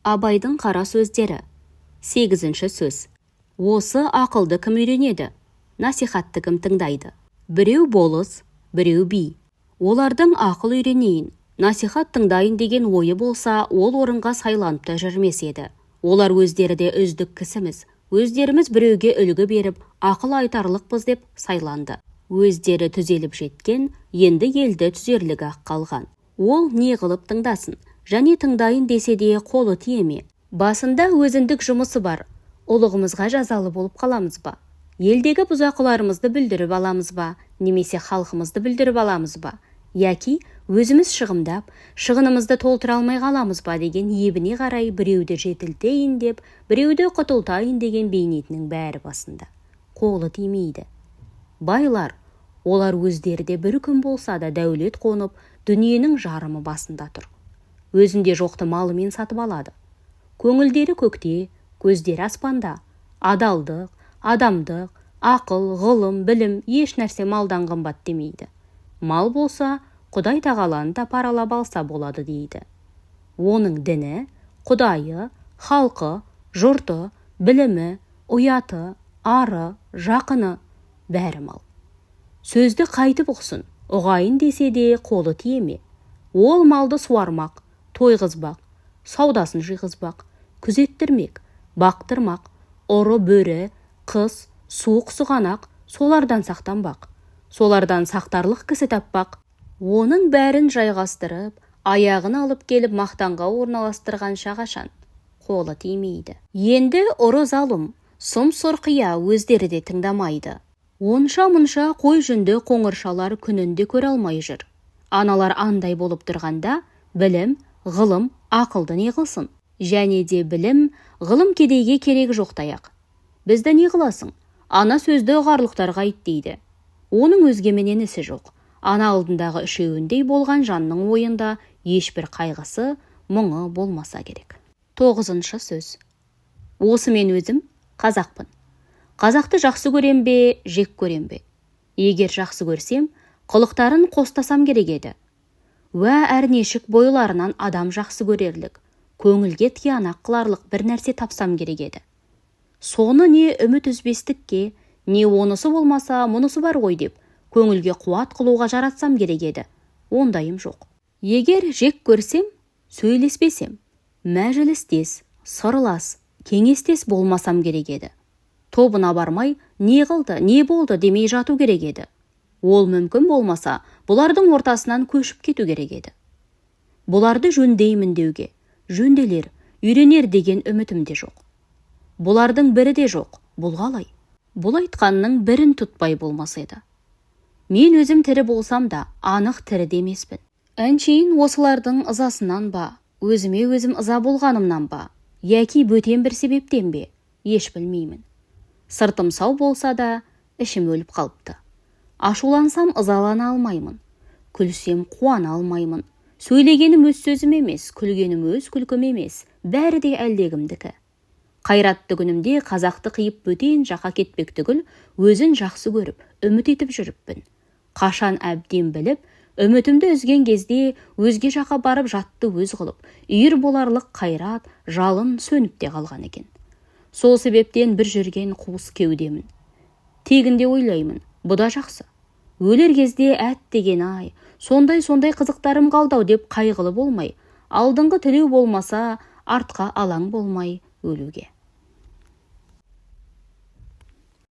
Абайдың қара сөздері. 8-ші сөз. Осы ақылды кім үйренеді? Насихатты кім тыңдайды? Біреу болыс, біреу би. Олардың ақыл үйренейін, насихат тыңдайын деген ойы болса, ол орынға сайланып та жүрмес еді. Олар өздері де үздік кісіміз. Өздеріміз біреуге үлгі беріп, ақыл айтарлықпыз деп сайланды. Өздері түзеліп жеткен, енді елді түзерлігі ақ қалған. Ол не қылып тыңдасын, және тыңдайын десе де қолы тиеме. Басында өзіндік жұмысы бар. Ұлығымызға жазалы болып қаламыз ба? Елдегі бұзақыларымызды бүлдіріп аламыз ба? Немесе халқымызды бүлдіріп аламыз ба? Яки өзіміз шығымдап, шығынымызды толтыра алмай қаламыз ба деген ебіне қарай біреуді жетілтейін деп, біреуді құтылтайын деген бейнетінің бәрі басында. Қолы тимейді. Байлар, олар өздері де бір күн болса да дәулет қонып, дүниенің жарымы басында тұр. Өзінде жоқты малымен сатып алады. Көңілдері көкте, көздері аспанда. Адалдық, адамдық, ақыл, ғылым, білім еш нәрсе малдан қымбат демейді. Мал болса, Құдай тағаланы да паралап алса болады дейді. Оның діні, Құдайы, халқы, жұрты, білімі, ұяты, ары, жақыны бәрі мал. Сөзді қайтып ұқсын, ұғайын десе де қолы тиеме. Ол малды суармақ, тойғызбақ, саудасын жиғызбақ, күзеттірмек, бақтырмақ, ұры бөрі, қыс, суық сұғанақ, солардан сақтанбақ. Солардан сақтарлық кісі таппақ. Оның бәрін жайғастырып, аяғын алып келіп мақтанға орналастырғанша қашан қолы тимейді. Енді ұры залым, сұм сұрқия өздері де тыңдамайды. Онша-мұнша қой жүнді қоңыршалар күнінде көре алмай жүр. Аналар андай болып тұрғанда, білім, ғылым, ақылды не қылсын? Және де білім, ғылым кедейге керек жоқтаяқ. Бізді не қыласың? Ана сөзді ұғарлықтарға айт дейді. Оның өзгеменен ісі жоқ. Ана алдындағы үшеуіндей болған жанның ойында ешбір қайғысы, мұңы болмаса керек. 9-шы сөз. Осы мен өзім қазақпын. Қазақты жақсы көрем бе, жек көрем бе? Егер жақсы көрсем, қылықтарын қостасам керек еді. Уә әрнешік бойларынан адам жақсы көрерлік, көңілге тиянақ қыларлық бір нәрсе тапсам керек еді. Соны не үміт үзбестікке, не онысы болмаса мұнысы бар ғой деп, көңілге қуат қылуға жаратсам керек еді. Ондайым жоқ. Егер жек көрсем, сөйлеспесем, мәжілістес, сырлас, кеңестес болмасам керек еді. Тобына бармай, не қылды, не болды демей жату керек еді. Ол мүмкін болмаса, бұлардың ортасынан көшіп кету керек еді. Бұларды жөндеймін деуге, жөнделер, үйренер деген үмітім де жоқ. Бұлардың бірі де жоқ, бұл қалай? Бұл айтқанның бірін тұтпай болмас еді. Мен өзім тірі болсам да, анық тірі демеспін. Әншейін осылардың ызасынан ба, өзіме өзім ыза болғанымнан ба, яки бөтен бір себептен бе, еш білмеймін. Сыртым сау болса да, ішім өліп қалыпты. Ашулансам ызалана алмаймын. Күлсем қуана алмаймын. Сөйлегенім өз сөзім емес, күлгенім өз күлкім емес, бәрі де әлдегімдікі. Қайратты күнімде қазақты қиып бөтен жақа кетпек түгіл, өзін жақсы көріп, үміт етіп жүріппін. Қашан әбден біліп, үмітімді үзген кезде өзге жақа барып жатты өз қылып, үйір боларлық қайрат, жалын сөніп те қалған екен. Сол себептен бір жүрген қуыс кеудемін. Тегінде ойлаймын, бұда жақсы. Өлер кезде әт деген ай, сондай қызықтарым қалдау деп қайғылы болмай, алдыңғы тілеу болмаса, артқа алаң болмай өлуге.